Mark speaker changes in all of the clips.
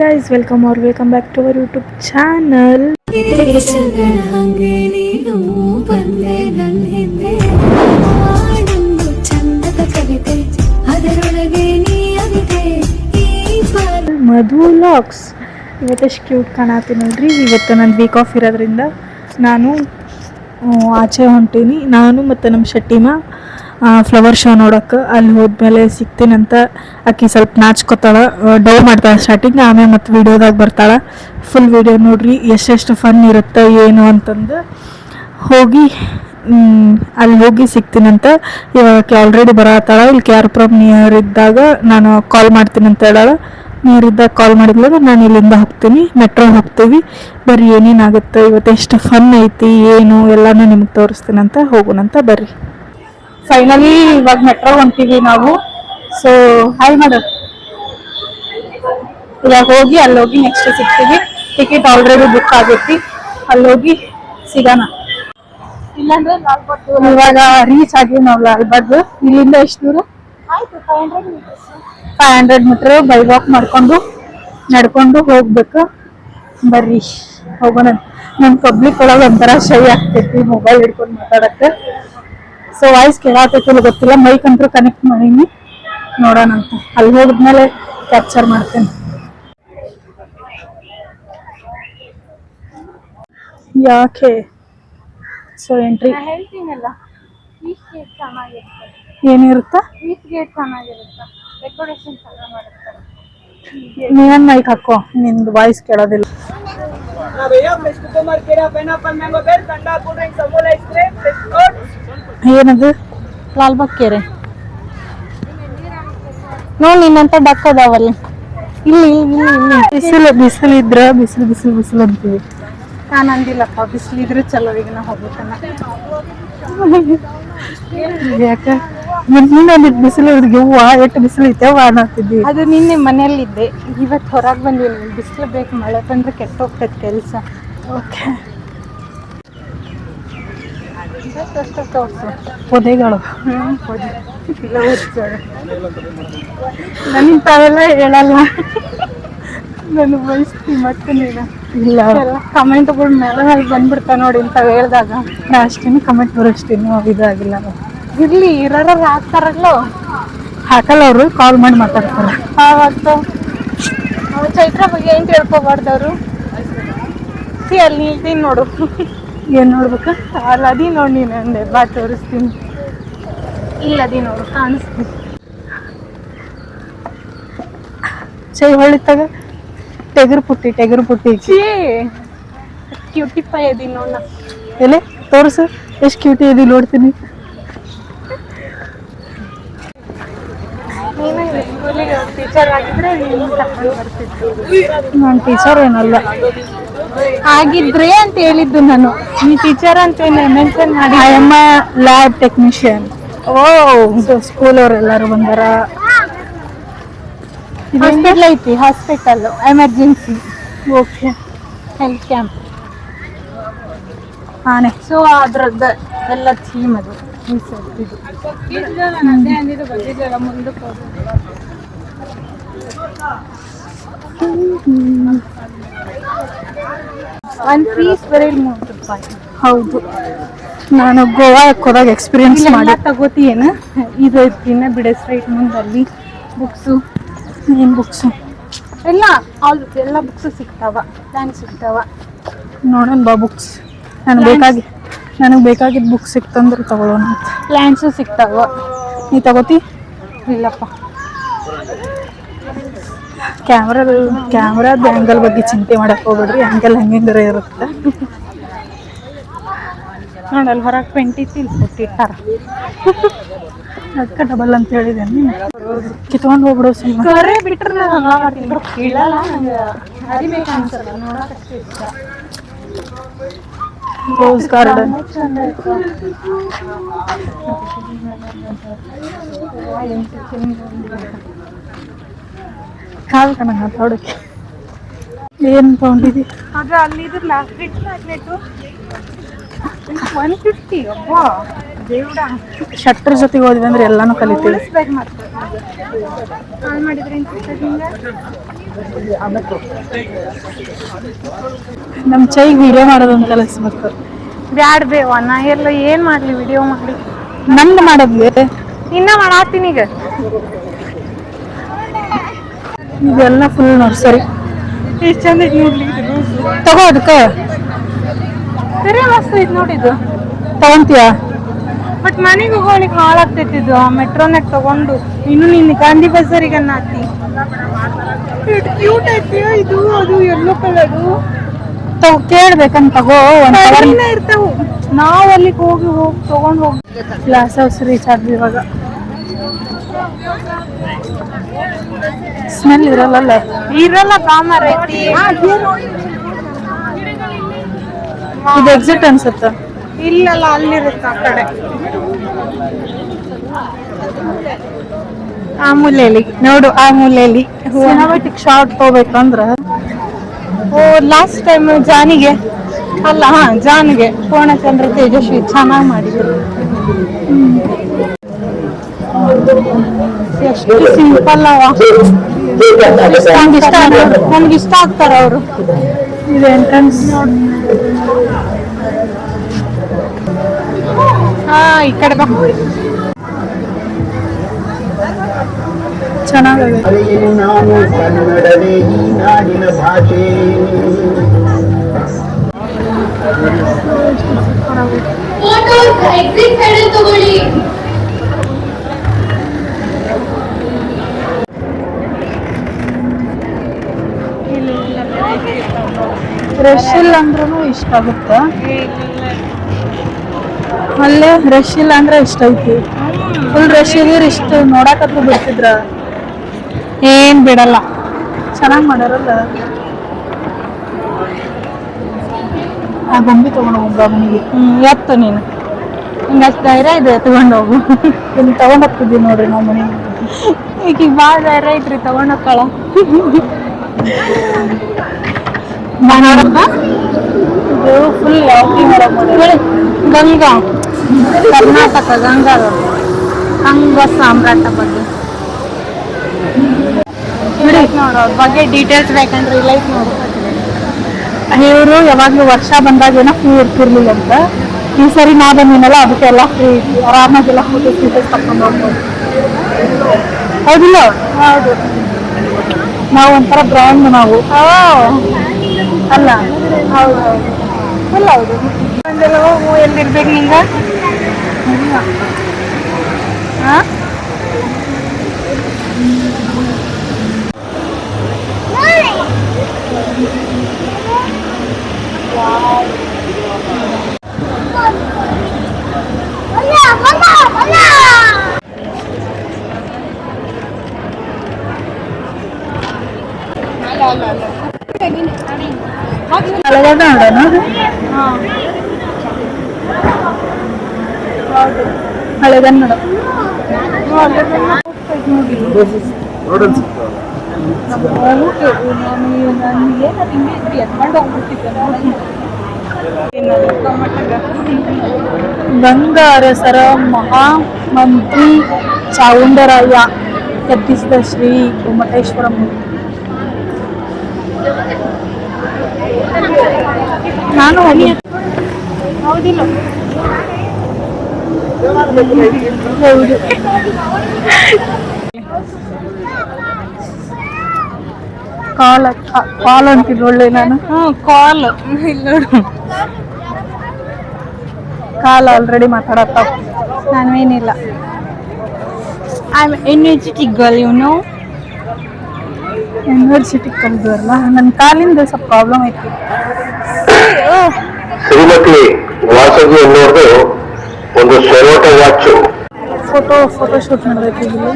Speaker 1: Guys, welcome back to our YouTube channel. Madhu vlogs ಇವತ್ತೆಷ್ಟು cute ಕಾಣತ್ತಿ ನೋಡ್ರಿ. ಇವತ್ತು ನನ್ನ ವೀಕ್ ಆಫ್ ಇರೋದ್ರಿಂದ ನಾನು ಆಚೆ ಹೊಂಟೀನಿ. ನಾನು ಮತ್ತು ನಮ್ಮ ಶೆಟ್ಟಿಮ ಫ್ಲವರ್ ಶೋ ನೋಡೋಕೆ. ಅಲ್ಲಿ ಹೋದ್ಮೇಲೆ ಸಿಗ್ತೀನಂತ ಆಕಿ ಸ್ವಲ್ಪ ನಾಚ್ಕೋತಾಳ, ಡೌ ಮಾಡ್ತಾಳೆ ಸ್ಟಾರ್ಟಿಂಗ್, ಆಮೇಲೆ ಮತ್ತು ವೀಡಿಯೋದಾಗ ಬರ್ತಾಳೆ. ಫುಲ್ ವೀಡಿಯೋ ನೋಡ್ರಿ, ಎಷ್ಟೆಷ್ಟು ಫನ್ ಇರುತ್ತೆ ಏನು ಅಂತಂದು ಹೋಗಿ ಅಲ್ಲಿ ಹೋಗಿ ಸಿಗ್ತೀನಂತ. ಇವಾಗ ಆಲ್ರೆಡಿ ಬರತ್ತಾಳ. ಇಲ್ಲಿ KRಪುರಂ ನಿಯರ್ ಇದ್ದಾಗ ನಾನು ಕಾಲ್ ಮಾಡ್ತೀನಿ ಅಂತ ಹೇಳಾಳ. ನಿಯರ್ ಇದ್ದಾಗ ಕಾಲ್ ಮಾಡಿದ್ಲಾಗ ನಾನು ಇಲ್ಲಿಂದ ಹೋಗ್ತೀನಿ, ಮೆಟ್ರೋ ಹೋಗ್ತೀವಿ. ಬರ್ರಿ ಏನೇನಾಗುತ್ತೆ ಇವತ್ತು, ಎಷ್ಟು ಫನ್ ಐತಿ ಏನು ಎಲ್ಲನೂ ನಿಮ್ಗೆ ತೋರಿಸ್ತೀನಂತ. ಹೋಗೋಣಂತ ಬರ್ರಿ. ಫೈನಲಿ ಇವಾಗ ಮೆಟ್ರೋ ಹೊಂಟೀವಿ ನಾವು. ಸೊ ಹಾಯ್ ಮಾಡು. ಇವಾಗ ಹೋಗಿ ಅಲ್ಲೋಗಿ ನೆಕ್ಸ್ಟ್ ಸಿಗ್ತೀವಿ. ಟಿಕೆಟ್ ಆಲ್ರೆಡಿ ಬುಕ್ ಆಗೈತಿ, ಅಲ್ಲೋಗಿ ಸಿಗೋಣ. ಇಲ್ಲಾಂದ್ರೆ ಇವಾಗ ರೀಚ್ ಆಗಿವಿ ನಾವು ಲಾಲ್ಬಾಗ್. ಇಲ್ಲಿಂದ ಎಷ್ಟು ದೂರ ಆಯ್ತು? 500 ಮೀಟರ್ ಬೈ ವಾಕ್ ನಡ್ಕೊಂಡು ಹೋಗ್ಬೇಕು. ಬರ್ರಿ ಹೋಗೋಣ. ನಮ್ಮ ಪಬ್ಲಿಕ್ ಒಳಗೆ ಒಂಥರ ಶೈ ಆಗ್ತೈತಿ ಮೊಬೈಲ್ ಹಿಡ್ಕೊಂಡು ಮಾತಾಡಕ್ಕೆ. ಸೊ ವಾಯ್ಸ್ ಕೇಳಾತೈತಿಲ್ಲ ಗೊತ್ತಿಲ್ಲ, ಮೈಕ್ ಅಂತೂ ಕನೆಕ್ಟ್ ಮಾಡೀನಿ. ನೋಡೋಣ ಅಂತ ಅಲ್ಲಿ ಹೋಗಿದ್ಮೇಲೆ ಕ್ಯಾಪ್ಚರ್ ಮಾಡ್ತೇನೆ. ಯಾಕೆ ಸೊ ಎಂಟ್ರಿ
Speaker 2: ಹೇಳ್ತೀನಲ್ಲ, ಈಸ್ಟ್ ಗೇಟ್ ಚೆನ್ನಾಗಿರುತ್ತೆ.
Speaker 1: ಏನಿರುತ್ತಾ?
Speaker 2: ಈಸ್ಟ್ ಗೇಟ್ ಚೆನ್ನಾಗಿರುತ್ತೆ, ಡೆಕೋರೇಷನ್ ಚೆನ್ನಾಗಿ ಮಾಡುತ್ತಾರೆ.
Speaker 1: ನೀನ್ ಮೈಕ್ ಹಾಕೋ, ನಿಂದು ವಾಯ್ಸ್ ಕೇಳೋದಿಲ್ಲ. ಏನದು?
Speaker 2: ಲಾಲ್ಬಾಗ್ ಕೆರೆ ನೋಡಿ, ನಿನ್ನಂತ ಡಕ್ ಅದಾವಲ್ಲಿ. ಇಲ್ಲಿ
Speaker 1: ಬಿಸಿಲು ಇದ್ರ ಬಿಸಿಲು ಅಂತೀವಿ.
Speaker 2: ನಾನು ಅಂದಿಲ್ಲಪ್ಪ, ಬಿಸಿಲಿದ್ರೆ ಚಲೋ. ಈಗ ನಾ ಹೋಗ್ಬೇಕನ್ನ
Speaker 1: ಯಾಕೆ ಮುಂದಿನ ಬಿಸಿಲು ಹೂವ ಎಷ್ಟು ಬಿಸಿಲು ಐತೆ ಅನ್ನತ್ತಿದ್ವಿ.
Speaker 2: ಅದು ನಿನ್ನೆ ಮನೆಯಲ್ಲಿದ್ದೆ, ಇವತ್ತು ಹೊರಗೆ ಬಂದಿಲ್ಲ. ಬಿಸಿಲು ಬೇಕು, ಮಳೆ ಬಂದ್ರೆ ಕೆಟ್ಟ ಹೋಗ್ತೈತೆ ಕೆಲಸ.
Speaker 1: ಓಕೆ, ಪೊದೆಗಳು
Speaker 2: ನನಗಿಂತಾವೆಲ್ಲ ಹೇಳಲ್ಲ. ನಾನು ಬಯಸ್ತೀನಿ ಮತ್ತೆ ನೀನು
Speaker 1: ಇಲ್ಲ.
Speaker 2: ಕಮೆಂಟ್ಗಳು ಮೇಲೆ ಬಂದ್ಬಿಡ್ತಾ ನೋಡಿ ಇಂಥವು ಹೇಳಿದಾಗ.
Speaker 1: ಅಷ್ಟೇನು ಕಮೆಂಟ್ ಬರೋಷ್ಟೇನು ಇದಾಗಿಲ್ಲ.
Speaker 2: ಇರ್ಲಿ, ಇರೋರು ಹಾಕ್ತಾರಲ್ಲೋ.
Speaker 1: ಹಾಕಲ್ಲ, ಅವರು ಕಾಲ್ ಮಾಡಿ ಮಾತಾಡ್ತಾರೆ.
Speaker 2: ಆವತ್ತು ಚೈತ್ರ ಬಗ್ಗೆ ಏನು ತಿಳ್ಕೊಬಾರ್ದವ್ರು. ಅಲ್ಲಿ ನಿಲ್ತೀನಿ ನೋಡು.
Speaker 1: ಏನು ನೋಡ್ಬೇಕಾ?
Speaker 2: ಅಲ್ಲ ಅದಿ ನೋಡಿ, ನೀನು ಅಂದೆ ಬಾ ತೋರಿಸ್ತೀನಿ. ಇಲ್ಲ ಅದಿ ನೋಡು, ಕಾಣಿಸ್ತೀನಿ.
Speaker 1: ಚೈ ಹೊಳಿತಾಗ ಟೆಗರು ಪುಟ್ಟಿ
Speaker 2: ಕ್ಯೂಟಿ ಪೈ ಅದಿ ನೋಡ.
Speaker 1: ಎಲೆ ತೋರಿಸು, ಎಷ್ಟು ಕ್ಯೂಟಿ ಇದೆ ನೋಡ್ತೀನಿ.
Speaker 2: ನೀನು ಸ್ಕೂಲಿಗೆ ಟೀಚರ್ ಆಗಿದ್ರೆ ನೀನು ಕರ್ಕೊಂಡು ಬರ್ತಿತ್ತು.
Speaker 1: ನಾನು ಟೀಚರ್ ಏನಲ್ಲ.
Speaker 2: ಆಗಿದ್ರೆ ಅಂತ ಹೇಳಿದ್ದು ನಾನು. ನೀ ಟೀಚರ್ ಅಂತ ಮೆನ್ಷನ್ ಮಾಡಿ.
Speaker 1: I am a lab technician.
Speaker 2: Oh,
Speaker 1: school ಅವರೆಲ್ಲರೂ ಬಂದಾರ.
Speaker 2: ಹಾಸ್ಪಿಟಲ್ ಐತಿ, hospital emergency.
Speaker 1: Okay,
Speaker 2: health camp.
Speaker 1: ಆನೆ.
Speaker 2: ಸೊ ಅದ್ರದ್ದು ಎಲ್ಲ ಥೀಮ್ ಅದು. ಅದೇ ಅಂದಿದ್ದು ಬಂದಿದ್ದಲ್ಲ, ಮುಂದಕ್ಕೆ ಹೋಗೋದು. ಒಂದು ಪೀಸ್ ಬರೀ 3 ರೂಪಾಯಿ.
Speaker 1: ಹೌದು, ನಾನು ಗೋವಾಕ್ಕೆ ಹೋದಾಗ ಎಕ್ಸ್ಪೀರಿಯನ್ಸ್ ಮಾಡಿ.
Speaker 2: ತಗೋತೀಯೇನು? ಇದು ದಿನ ಬಿಡ ಸ್ಟ್ರೈಟ್ ಮುಂದಲ್ಲಿ ಬುಕ್ಸು.
Speaker 1: ಏನು ಬುಕ್ಸು?
Speaker 2: ಎಲ್ಲ ಬುಕ್ಸು ಸಿಗ್ತಾವ, ಪ್ಲಾನ್ ಸಿಗ್ತಾವ.
Speaker 1: ನೋಡೋಣ ಬಾ ಬುಕ್ಸ್. ನನಗೆ ಬೇಕಾಗಿದ್ದ ಬುಕ್ ಸಿಕ್ತಂದ್ರೆ ತಗೊಳ್ಳೋಣ.
Speaker 2: ಪ್ಲಾನ್ಸು ಸಿಗ್ತಾವ.
Speaker 1: ನೀ ತಗೋತಿ?
Speaker 2: ಇಲ್ಲಪ್ಪ.
Speaker 1: ಕ್ಯಾಮ್ರಾದ ಆ್ಯಂಗಲ್ ಬಗ್ಗೆ ಚಿಂತೆ ಮಾಡಕ್ಕೆ ಹೋಗ್ಬೇಡ್ರಿ, ಆ್ಯಂಗಲ್ ಹೆಂಗಂದ್ರೆ ಇರುತ್ತೆ.
Speaker 2: ನೋಡಲ್ಲಿ ಹೊರಗೆ ಪೆಂಟಿತ್ತು, ಕೊಟ್ಟಿರ್ತಾರ.
Speaker 1: ಅದಕ್ಕೆ ಡಬಲ್ ಅಂತ ಹೇಳಿದ್ದೇನೆ. ಕಿತ್ಕೊಂಡು ಹೋಗ್ಬಿಡೋ ಸುಮ್ಮನೆ.
Speaker 2: ಕರೆ ಬಿಟ್ರೆ ಕೀಳಲ್ಲ, ಅರಿಬೇಕು ಅನ್ಸಲ್ಲ, ನೋಡೋಕಷ್ಟೇ ಇಷ್ಟ.
Speaker 1: Rose garden. ಕಾಲ್ ಕಣ ಮಾತಾಡೋಕ್ಕೆ. ಏನು ತೊಗೊಂಡಿದ್ದಿ?
Speaker 2: ಅದು ಅಲ್ಲಿದ್ದು ಮ್ಯಾಗ್ನೆಟ್ 150. ಅಬ್ಬಾ ದೇವ್ಡ.
Speaker 1: ಶಟ್ರ್ ಜೊತೆಗೆ ಹೋದ್ವಿ ಅಂದ್ರೆ ಎಲ್ಲಾನು ಕಲಿತೀವಿ.
Speaker 2: ಕಾಲ್ ಮಾಡಿದ್ರೆ
Speaker 1: ನಮ್ಮ ಚೈಗೆ ವಿಡಿಯೋ ಮಾಡೋದೊಂದು ಕಲಿಸ್ಬೇಕು.
Speaker 2: ಬ್ಯಾಡ್ ಬೇವ, ನಾ ಎಲ್ಲ ಏನ್ ಮಾಡ್ಲಿ ವಿಡಿಯೋ ಮಾಡಿ?
Speaker 1: ನಂದು ಮಾಡೋದ್ವಿ
Speaker 2: ಇನ್ನ ಮಾಡಾತೀನಿ ಈಗ.
Speaker 1: ಇದೆಲ್ಲ ಫುಲ್ ನರ್ಸರಿ.
Speaker 2: ಎಷ್ಟು ಚಂದ ಐತಿ ನೋಡ್ಲಿ
Speaker 1: ತಗೋ ಅದಕ್ಕೆ
Speaker 2: ಸರಿ, ಮಸ್ತ್ ಐತಿ ನೋಡಿದ್ದು.
Speaker 1: ತಗೊಂತೀಯ?
Speaker 2: ಬಟ್ ಮನೆಗೆ ಹೋಗೋನಿಗೆ ಹಾಳಾಗ್ತೈತಿದ್ದು ಆ ಮೆಟ್ರೋನಾಗ ತಗೊಂಡು. ಇನ್ನು ನಿನ್ನ ಗಾಂಧಿ ಬಜಾರಿಗೆ ಅನ್ನತಿ ಕ್ಯೂಟ್ ಐತಿ ಇದು. ಅದು ಯೆಲ್ಲೋ ಕಲರು
Speaker 1: ಕೇಳ್ಬೇಕಂತ ತಗೋ.
Speaker 2: ಇರ್ತಾವು. ನಾವು ಅಲ್ಲಿಗೆ ಹೋಗಿ ತಗೊಂಡು ಹೋಗಿ
Speaker 1: ಗ್ಲಾಸ್ ಹೌಸ್ ರೀಚ್ ಆದ್ವಿ ಇವಾಗ. ಸ್ಮೆಲ್ ಇರಲ್ಲ.
Speaker 2: ಇರಲ್ಲ, ಕಾಮರ್ ಐತಿ.
Speaker 1: ಇದು ಎಕ್ಸಿಟ್ ಅನ್ಸುತ್ತ.
Speaker 2: ಇಲ್ಲಲ್ಲ, ಅಲ್ಲಿರುತ್ತೆ ಆ ಕಡೆ, ಆ ಮೂಲೆಯಲ್ಲಿ ನೋಡು. ಆ ಮೂಲೆಯಲ್ಲಿ
Speaker 1: ಸಿನಿಮಾಟಿಕ್ ಶಾರ್ಟ್ ತಗೋಬೇಕಂದ್ರ
Speaker 2: ಲಾಸ್ಟ್ ಟೈಮ್ ಜಾನಿಗೆ ಅಲ್ಲ, ಜಾನ್ಗೆ ಪೂರ್ಣಚಂದ್ರ ತೇಜಸ್ವಿ ಚೆನ್ನಾಗಿ ಮಾಡಿದ್ರು. ಎಷ್ಟು ಸಿಂಪಲ್ ಅವ. ನಮ್ಗೆ ಇಷ್ಟ ಆಗ್ತಾರ ಅವರು.
Speaker 1: ಇದು ಎಂಟ್ರೆನ್ಸ್.
Speaker 2: ಈ ಕಡೆ ಬಾ.
Speaker 1: ಚೆನ್ನಾಗಿದೆ.
Speaker 3: ನಾನು ಕನ್ನಡವೇ ಈ ನಾಡಿನ ಭಾಷೆ.
Speaker 1: ರಶ್ ಇಲ್ಲ ಅಂದ್ರೂ ಇಷ್ಟ ಆಗುತ್ತೆ. ಅಲ್ಲೇ ರಶ್ ಇಲ್ಲ ಅಂದ್ರೆ ಇಷ್ಟ ಐತಿ. ಫುಲ್ ರಶ್ ಇದೀರಿ, ಇಷ್ಟು ನೋಡಕತ್ರ ಬಿಡ್ತಿದ್ರ.
Speaker 2: ಏನ್ ಬಿಡಲ್ಲ,
Speaker 1: ಚೆನ್ನಾಗಿ ಮಾಡ್ಯಾರಲ್ಲ. ಆ ಗೊಂಬಿ ತಗೊಂಡು ಹೋಗ ಮನೆಗೆ.
Speaker 2: ಎತ್ತು ನೀನು ಹಿಂಗಷ್ಟು ಧೈರ್ಯ ಇದೆ ತಗೊಂಡು ಹೋಗು.
Speaker 1: ಇಲ್ಲಿ ತಗೊಂಡ್ ಹೋಗ್ತಿದ್ದೀವಿ ನೋಡ್ರಿ ನಾವು ಮನೆಗೆ.
Speaker 2: ಈಗ ಭಾಳ ಧೈರ್ಯ ಐತ್ರಿ ತಗೊಂಡ್ ಹೋಗ್ಕಳ.
Speaker 1: ಇದು ಫುಲ್
Speaker 2: ಗಂಗಾ, ಕರ್ನಾಟಕ ಗಂಗಾ ಹಂಗ ಸಾಮ್ರಾಟ ಬಗ್ಗೆ ನೋಡು. ಅವ್ರ ಬಗ್ಗೆ ಡೀಟೇಲ್ಸ್ ಬೇಕಂದ್ರೆ ಇಲ್ಲ ಐತ್ ನೋಡು.
Speaker 1: ಇವರು ಯಾವಾಗ್ಲೂ ವರ್ಷ ಬಂದಾಗೇನೋ ಫ್ರೀ ಇರ್ತಿರ್ಲಿಲ್ಲ ಅಂತ. ಈ ಸರಿ ನಾ ಬಂದಿನಲ್ಲ, ಅದಕ್ಕೆಲ್ಲ ಫ್ರೀ ಐತಿ. ಆರಾಮಾಗೆಲ್ಲ ಫೋಟೋಸ್ ತಕೊಂಡು ಹೋಗ್ಬೋದು. ಹೌದಿಲ್ಲ?
Speaker 2: ಹೌದು.
Speaker 1: ನಾವು ಒಂಥರ ಬ್ರ್ಯಾಂಡ್ ನಾವು ಅಲ್ಲ.
Speaker 2: ಹೌದು ಹೌದು, ಫುಲ್ ಹೌದು. ಎಲ್ಲಿರ್ಬೇಕು ನಿಂಗೆ? ಹಾಂ,
Speaker 1: ಹಳೆದ ನೋಡೋಣ. ಹಳೆದನ್ನಡ ಗಂಗಾ ಅರಸರ ಮಹಾಮಂತ್ರಿ ಚಾವುಂಡರಾಯ ಕೆತ್ತಿಸಿದ ಶ್ರೀ ಗೊಮ್ಮಟೇಶ್ವರ ಮೂರ್ತಿ. ನಾನು
Speaker 2: ಹೌದಿಲ್ಲ?
Speaker 1: ಹೌದು. ಕಾಲ್ ಅಂತಿದ್ದು ಒಳ್ಳೆ ನಾನು.
Speaker 2: ಕಾಲ್ ಇಲ್ಲ ನೋಡು.
Speaker 1: ಕಾಲ್ ಆಲ್ರೆಡಿ ಮಾತಾಡತ್ತಾವ.
Speaker 2: ನಾನೇನಿಲ್ಲ. I am energetic girl, you know.
Speaker 1: University ಕಲ್ದಲ್ಲ, ನನ್ನ ಕಾಲಿಂದ ಸ್ವಲ್ಪ ಪ್ರಾಬ್ಲಮ್ ಐತಿ.
Speaker 3: ಶ್ರೀಮತಿ ವಾಸವಿ ಅನ್ನೋದು ಒಂದು ಸೊರೋಟ ವಾಚು.
Speaker 1: ಫೋಟೋ ಶೂಟ್ ಮಾಡಬೇಕು ಇಲ್ಲಿ.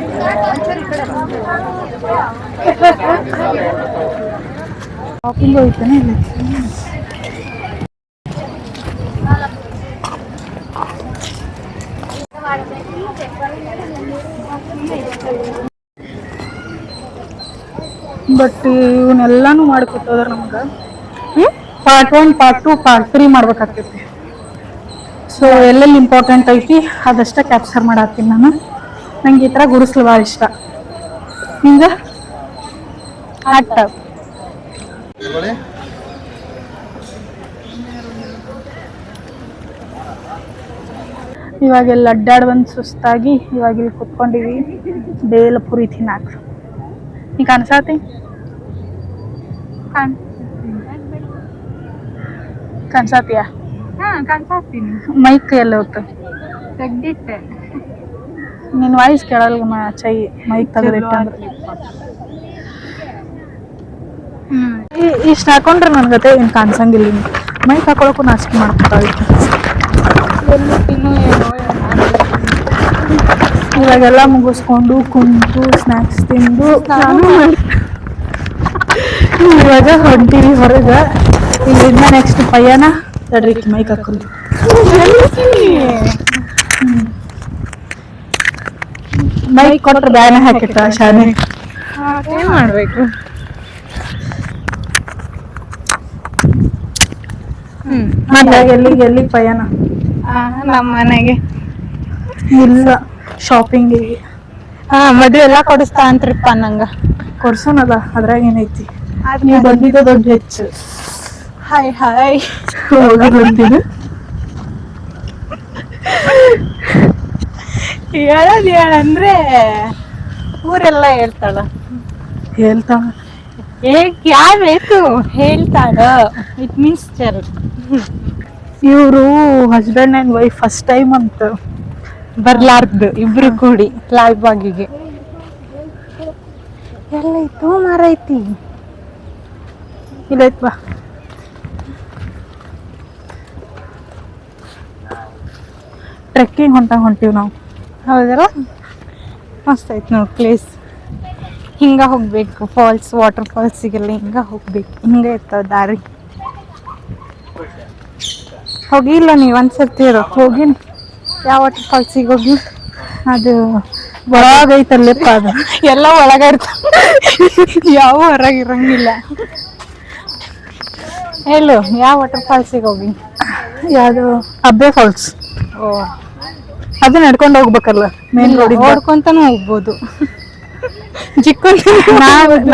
Speaker 1: ಶಾಪಿಂಗ್ ಹೋಯ್ತಾನೆ ಇಲ್ಲಿ. ಬಟ್ ಇವನ್ನೆಲ್ಲಾನು ಮಾಡಿಕೊಟ್ಟೋದ್ರ ನಮ್ಗೆ. Part 1, part 2, part 3 ಮಾಡ್ಬೇಕಾಗ್ತೈತಿ. ಸೊ ಎಲ್ಲೆಲ್ಲಿ ಇಂಪಾರ್ಟೆಂಟ್ ಐತಿ ಅದಷ್ಟೇ ಕ್ಯಾಪ್ಚರ್ ಮಾಡಾಕ್ತೀನಿ ನಾನು. ನಂಗೆ ಈ ಥರ ಗುಡಿಸ್ಲು ಭಾಳ ಇಷ್ಟ. ಹಿಂಗೆ ಹಾಟ್ ಟಬ್. ಇವಾಗೆಲ್ಲ ಅಡ್ಡಾಡ್ ಬಂದು ಸುಸ್ತಾಗಿ ಇವಾಗ ಇಲ್ಲಿ ಕುತ್ಕೊಂಡಿವಿ ಬೇಲಪುರಿ ತಿನ್ನಾಕ. ನೀ ಕನ್ಸಾತಿ ಕನ್ಸಾತಿಯ?
Speaker 2: ಕನ್ಸಾಕ್ತೀನಿ.
Speaker 1: ಮೈಕ್ ಎಲ್ಲ ಹೋಗ್ತ
Speaker 2: ತೆಗ್ದಿಟ್ಟೆ.
Speaker 1: ನಿನ್ನ ವಾಯ್ಸ್ ಕೇಳಲ್ಲ ಚೈ ಮೈಕ್ ತೆಗೆದಿಟ್ಟೆ ಅಂದ್ರೆ. ಇಷ್ಟು ಹಾಕೊಂಡ್ರೆ ನನ್ನ ಗತೆ ಏನು ಕಾಣಿಸಂಗಿಲ್ಲ. ಮೈಕ್ ಹಾಕೊಳಕ್ಕೂ ನಾಚಿಕೆ ಮಾಡ್ಕೊತಾಳೆ. ಇವಾಗೆಲ್ಲ ಮುಗಿಸ್ಕೊಂಡು ಕುಂತು ಸ್ನ್ಯಾಕ್ಸ್ ತಿಂದು ಇವಾಗ ಹೊಂಟಿವಿ ಹೊರಗೆ. ಇಲ್ಲಿಂದ ನೆಕ್ಸ್ಟ್ ಪಯ್ಯನ ತಡ್ರಿ ಮೈಕ್ ಹಾಕೊಂಡು ಮೈಕ್ ಕೊಟ್ರೆ ಬ್ಯಾನ ಹಾಕಿಟ್ಟ ಶಾನೆ.
Speaker 2: ಏನ್ ಮಾಡ್ಬೇಕು?
Speaker 1: ಮತ್ತೆ ಎಲ್ಲಿ ಪಯಣ?
Speaker 2: ನಮ್ಮ ಮನೆಗೆ.
Speaker 1: ಇಲ್ಲ, ಶಾಪಿಂಗಿಗೆ.
Speaker 2: ಮದುವೆ ಎಲ್ಲ ಕೊಡಿಸ್ತಾ ಅಂತ್ರಿಪ್ಪ ನಂಗ.
Speaker 1: ಕೊಡ್ಸೋನಲ್ಲ, ಅದ್ರಾಗ ಏನೈತಿ. ನೀವು ಬಂದಿದ್ದ ದೊಡ್ಡ ಹೆಚ್ಚು.
Speaker 2: ಹಾಯ್ ಹಾಯ್
Speaker 1: ಬಂದಿದ್ದು
Speaker 2: ಹೇಳಂದ್ರೆ ಊರೆಲ್ಲ ಹೇಳ್ತಾಳ. ಯಾವೇತು ಹೇಳ್ತಾಳ. ಇಟ್ ಮೀನ್ಸ್ ಚಲ್.
Speaker 1: ಇವರು husband and wife first time ಅಂತ
Speaker 2: ಬರ್ಲಾರ್ದು ಇಬ್ರು ಕೂಡಿ ಲಾಲ್ ಬಾಗಿಗೆ ಎಲ್ಲ ಇತ್ತು ಮಾರೈತಿ.
Speaker 1: ಇಲ್ಲೈತ್ ಬಾ. ಟ್ರೆಕ್ಕಿಂಗ್ ಹೊಂಟೀವಿ ನಾವು.
Speaker 2: ಹೌದಲ್ಲ, ಮಸ್ತ್ ಐತ್ ನೋಡಿ ಪ್ಲೇಸ್. ಹಿಂಗ ಹೋಗ್ಬೇಕು, ಫಾಲ್ಸ್ ವಾಟರ್ ಫಾಲ್ಸಿಗೆಲ್ಲ ಹಿಂಗ ಹೋಗ್ಬೇಕು. ಹಿಂಗ ಇರ್ತಾವ ದಾರಿ. ಹೋಗಿಲ್ಲ ನೀವು? ಒಂದ್ಸರ್ತಿ
Speaker 1: ಹೋಗಿನಿ.
Speaker 2: ಯಾವ ವಾಟರ್ ಫಾಲ್ಸಿಗೆ ಹೋಗಿ?
Speaker 1: ಅದು ಒಳಗೈತಲ್ಲಪ್ಪ, ಅದು
Speaker 2: ಎಲ್ಲ ಒಳಗ ಇರ್ತಾವ, ಯಾವ ಹೊರಗಿರಂಗಿಲ್ಲ. ಹೇಳು, ಯಾವ ವಾಟರ್ ಫಾಲ್ಸಿಗೆ ಹೋಗಿ?
Speaker 1: ಯಾವುದು? ಅಬ್ಬೆ ಫಾಲ್ಸ್.
Speaker 2: ಓ,
Speaker 1: ಅದು ನಡ್ಕೊಂಡು ಹೋಗ್ಬೇಕಲ್ಲ, ಮೇನ್ ರೋಡ್
Speaker 2: ಓಡ್ಕೊಂತಾನು ಹೋಗ್ಬೋದು.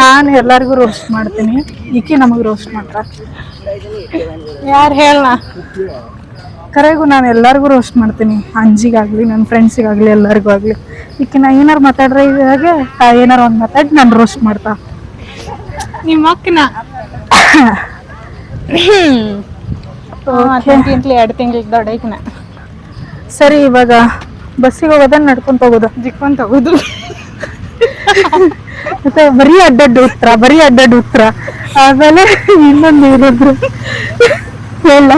Speaker 1: ನಾನು ಎಲ್ಲರಿಗೂ ರೋಸ್ಟ್ ಮಾಡ್ತೀನಿ, ಈಕೆ ನಮಗೆ ರೋಸ್ಟ್ ಮಾಡ್ತಾರ.
Speaker 2: ಯಾರು ಹೇಳ?
Speaker 1: ಕರೆಗೂ ನಾನು ಎಲ್ಲರಿಗೂ ರೋಸ್ಟ್ ಮಾಡ್ತೀನಿ, ಅಂಜಿಗಾಗ್ಲಿ ನನ್ನ ಫ್ರೆಂಡ್ಸಿಗಾಗ್ಲಿ ಎಲ್ಲರಿಗೂ ಆಗಲಿ. ಈಕೆ ನಾ ಏನಾರು ಮಾತಾಡ್ರೆ ಇವಾಗ ಏನಾರು ಒಂದು ಮಾತಾಡಿ ನಾನು ರೋಸ್ಟ್ ಮಾಡ್ತಾ.
Speaker 2: ನಿಮ್ಮ ಅಕ್ಕನ 2 ತಿಂಗಳಿಗೆ ದೊಡ್ಡೈಕನ.
Speaker 1: ಸರಿ, ಇವಾಗ ಬಸ್ಸಿಗೆ ಹೋಗೋದ ನಡ್ಕೊಂತ ಹೋಗೋದ?
Speaker 2: ಜಿಕ್ಕೊಂತ ಹೋಗೋದು.
Speaker 1: ಮತ್ತೆ ಬರೀ ಅಡ್ಡಡ್ಡು ಉತ್ತರ. ಆಮೇಲೆ ಇನ್ನೊಂದು ಏನಾದ್ರು ಹೇಳ.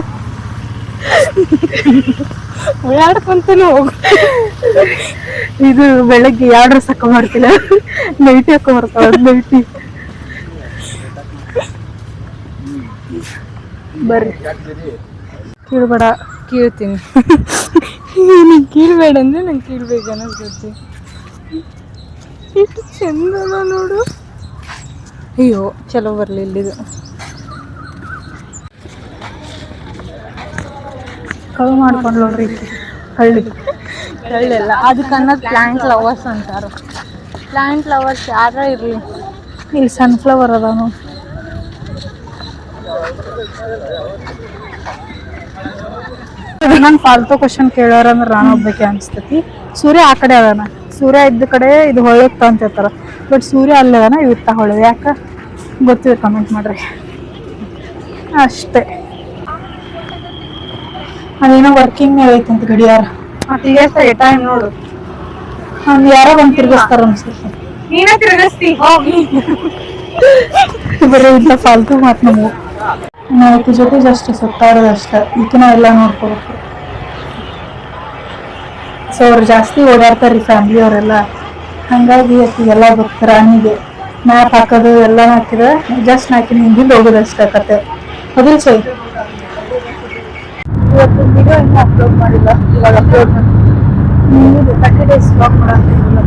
Speaker 2: ಓಡಾಡ್ಕೊಂತಾನು ಹೋಗು.
Speaker 1: ಇದು ಬೆಳಗ್ಗೆ 2 ಡ್ರೆಸ್ ಹಾಕೊಂಬರ್ತಿಲ್ಲ, ನೈಟಿ ಹಾಕೊಂಬರ್ತಾವ. ನೈಟಿ ಬರ್ರಿ. ಕೀಳ್ಬೇಡ.
Speaker 2: ಕೀಳ್ತೀನಿ. ನೀನು ಕೀಳ್ಬೇಡ ಅಂದ್ರೆ ನಂಗೆ ಕೀಳ್ಬೇಕು ಅನ್ನಿಸ್ತೈತಿ. ಎಷ್ಟು ಚಂದನ ನೋಡು. ಅಯ್ಯೋ, ಚಲೋ ಬರ್ಲಿಲ್ಲ ಇದು.
Speaker 1: ಕಳು ಮಾಡ್ಕೊಂಡು ನೋಡ್ರಿ
Speaker 2: ಕಳ್ಳೆಲ್ಲ. ಅದಕ್ಕೆ ಅನ್ನೋದು ಪ್ಲಾಂಟ್ ಲವರ್ಸ್ ಅಂತಾರ. ಪ್ಲಾಂಟ್ ಲವರ್ಸ್ ಯಾರ ಇರಲಿ.
Speaker 1: ಇಲ್ಲಿ ಸನ್ಫ್ಲವರ್ ಅದಾನು. ನಾನು ಫಾಲ್ತು ಕ್ವಶನ್ ಕೇಳೋರ ಅಂದ್ರೆ ನಾನು ಒಬ್ಬಕ್ಕೆ ಅನಿಸ್ತೈತಿ. ಸೂರ್ಯ ಆ ಕಡೆ ಅದಾನ, ಸೂರ್ಯ ಇದ್ದ ಕಡೆ ಇದು ಹೊಳೆಯುತ್ತ ಅಂತ ಹೇಳ್ತಾರ. ಬಟ್ ಸೂರ್ಯ ಅಲ್ಲೇ ಅದಾನ, ಇವತ್ತ ಹೊಳೆ. ಯಾಕೆ ಗೊತ್ತಿದೆ, ಕಮೆಂಟ್ ಮಾಡ್ರಿ ಅಷ್ಟೇ. ಅದೇನೋ ವರ್ಕಿಂಗ್ ಐತಂತ ಗಡಿಯಾರ.
Speaker 2: ಟೈಮ್ ನೋಡು.
Speaker 1: ಯಾರೋ ಬಂದು ತಿರ್ಗಿಸ್ತಾರ ಅನ್ಸುತ್ತೆ.
Speaker 2: ನೀನೇ ತಿರ್ಗಿಸ್ತಿ ಹೋಗಿ.
Speaker 1: ಬರೀ ಇಂಥ ಫಾಲ್ತು ಮಾತು ನಮಗೂ. ಆಕೆ ಜೊತೆ ಜಸ್ಟ್ ಸುತ್ತಾಡೋದು ಅಷ್ಟೇ. ಈಕಿನ ಎಲ್ಲ ನೋಡ್ಕೋಬೇಕು. ಸೊ ಅವ್ರು ಜಾಸ್ತಿ ಓಡಾಡ್ತಾರೆ ಫ್ಯಾಮಿಲಿ ಅವರೆಲ್ಲ. ಹಾಗಾಗಿ ಆಕೆಗೆಲ್ಲ ಗೊತ್ತು. ರಾಣಿಗೆ ಮ್ಯಾಪ್ ಹಾಕೋದು ಎಲ್ಲ ಹಾಕಿದ್ರೆ ಜಸ್ಟ್ ನಾಕಿನ ಹಿಂದಿಂದ ಹೋಗೋದಷ್ಟೇ ಕತೆ. ಅದೇ ಸೈ ಇವತ್ತು ವಿಡಿಯೋ ಇನ್ನೂ ಅಪ್ಲೋಡ್ ಮಾಡಿಲ್ಲ. ಇವಾಗ ಅಪ್ಲೋಡ್ ಮಾಡಿ 30 days ವ್ಲಾಗ್ ಮಾಡೋಂಗಿಲ್ಲ.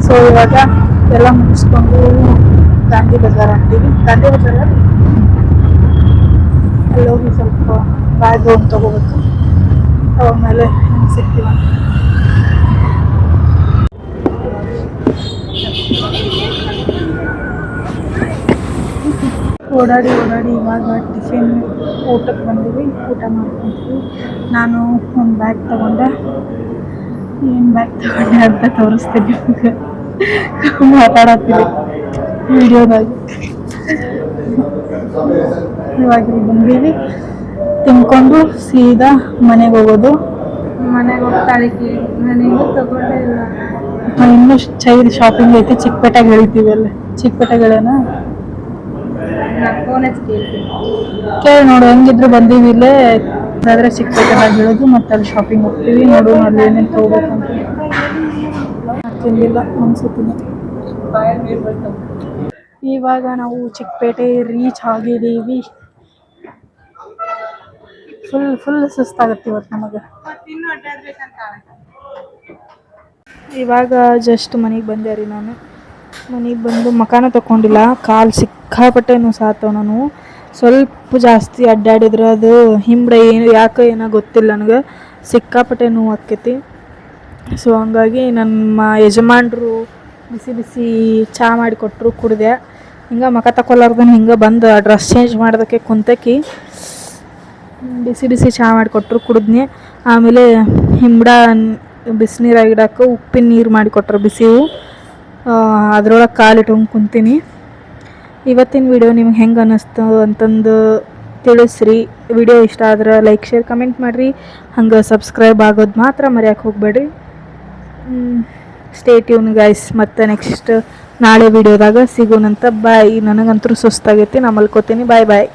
Speaker 1: ಸೊ ಇವಾಗ ಎಲ್ಲ ಮುಗಿಸ್ಕೊಂಡು ಗಾಂಧಿ ಬಜಾರ್ ಹೊಂಟೀವಿ. ಗಾಂಧಿ ಬಜಾರ್ ಅಲ್ಲೋಗಿ ಸ್ವಲ್ಪ ಬ್ಯಾಗ್ ಒಂದು ತೊಗೋಬೇಕು. ಆಮೇಲೆ ಸಿಗ್ತೀವಿ. ಓಡಾಡಿ ಇವಾಗ ಟಿಫಿನ್ ಊಟಕ್ಕೆ ಬಂದೀವಿ, ಊಟ ಮಾಡ್ಕೊಂತೀವಿ. ನಾನು ಒಂದು ಬ್ಯಾಗ್ ತೊಗೊಂಡೆ. ಏನು ಬ್ಯಾಗ್ ತೊಗೊಂಡೆ ಅಂತ ತೋರಿಸ್ತೀನಿ ನಿಮಗೆ. ಮಾತಾಡತ್ತೀವಿ ವಿಡಿಯೋದಾಗ. ಇವಾಗ ಇಲ್ಲಿ ಬಂದೀವಿ, ತಿನ್ಕೊಂಡು ಸೀದಾ ಮನೆಗೆ ಹೋಗೋದು.
Speaker 2: ಮನೆಗೆ ಹೋಗ್ತಾಳಿಕೆ ನಾನೇನು ತಗೊಂಡೇ ಇಲ್ಲ.
Speaker 1: ಇನ್ನೂ ಚೈರ್ ಶಾಪಿಂಗ್ ಐತಿ, ಚಿಕ್ಕಪೇಟೆಗೆ ಇಳಿತೀವಿ. ಅಲ್ಲೇ ಚಿಕ್ಕಪೇಟೆಗಳೇನ
Speaker 2: ನಾನು ಫೋನ್ ಹಚ್ಚಿ ಕೇಳ್ತೀನಿ.
Speaker 1: ಕೇಳಿ ನೋಡು, ಹೆಂಗಿದ್ರು ಬಂದೀವಿ ಇಲ್ಲೇ. ಅದಾದರೆ ಚಿಕ್ಕಪೇಟೆದಾಗ ಇಳಿದು ಮತ್ತೆ ಅಲ್ಲಿ ಶಾಪಿಂಗ್ ಹೋಗ್ತೀವಿ. ನೋಡು ಅಲ್ಲಿ ಏನೇನು ತೊಗೋಬೇಕಂತ. ತಿಂದಿಲ್ಲ ಅನ್ಸುತ್ತೀನಿ. ಇವಾಗ ನಾವು ಚಿಕ್ಕಪೇಟೆ ರೀಚ್ ಆಗಿದ್ದೀವಿ. ಫುಲ್ ಸುಸ್ತಾಗತ್ತೆ ಇವತ್ತು ನಮಗೆ.
Speaker 2: ಇನ್ನೂ ಅಡ್ಡಾಡ್ಬೇಕಂತ
Speaker 1: ಇವಾಗ ಜಸ್ಟ್ ಮನೆಗೆ ಬಂದೆ ರೀ. ನಾನು ಮನೆಗೆ ಬಂದು ಮಕಾನ ತಗೊಂಡಿಲ್ಲ, ಕಾಲು ಸಿಕ್ಕಾಪಟ್ಟೆ ಸಾತವ. ನಾನು ಸ್ವಲ್ಪ ಜಾಸ್ತಿ ಅಡ್ಡಾಡಿದ್ರೆ ಅದು ಹಿಂಬಡೆ ಏನೋ ಗೊತ್ತಿಲ್ಲ ನನಗೆ, ಸಿಕ್ಕಾಪಟ್ಟೆ ನೋವು ಆಕ್ಕೈತಿ. ಸೊ ಹಂಗಾಗಿ ನಮ್ಮ ಯಜಮಾನ್ರು ಬಿಸಿ ಚಹಾ ಮಾಡಿಕೊಟ್ರು, ಕುಡಿದೆ. ಹಿಂಗೆ ಮಕ ತಗೊಲಾರ್ದನ್ ಹಿಂಗೆ ಬಂದು ಡ್ರೆಸ್ ಚೇಂಜ್ ಮಾಡೋದಕ್ಕೆ ಕುಂತಕಿ ಬಿಸಿ ಚಹಾ ಮಾಡಿಕೊಟ್ರು, ಕುಡಿದ್ನಿ. ಆಮೇಲೆ ಹಿಂಬಡ ಬಿಸಿನೀರಾಗಿಡಕ್ಕೆ ಉಪ್ಪಿನ ನೀರು ಮಾಡಿಕೊಟ್ರು ಬಿಸಿವು. ಅದ್ರೊಳಗೆ ಕಾಲಿಟ್ಕೊಂಡು ಕುಂತೀನಿ. ಇವತ್ತಿನ ವಿಡಿಯೋ ನಿಮ್ಗೆ ಹೆಂಗೆ ಅನ್ನಿಸ್ತು ಅಂತಂದು ತಿಳಿಸ್ರಿ. ವಿಡಿಯೋ ಇಷ್ಟ ಆದ್ರೆ ಲೈಕ್, ಶೇರ್, ಕಮೆಂಟ್ ಮಾಡಿರಿ. ಹಂಗೆ ಸಬ್ಸ್ಕ್ರೈಬ್ ಆಗೋದು ಮಾತ್ರ ಮರೆಯೋಕೆ ಹೋಗಬೇಡ್ರಿ. Stay tune guys. ಮತ್ತು ನೆಕ್ಸ್ಟ್ ನಾಳೆ ವಿಡಿಯೋದಾಗ ಸಿಗೋಣಂತ. ಬಾಯ್. ನನಗಂತೂ ಸುಸ್ತಾಗೈತಿ, ನಾ ಮಲ್ಕೋತೀನಿ. ಬಾಯ್.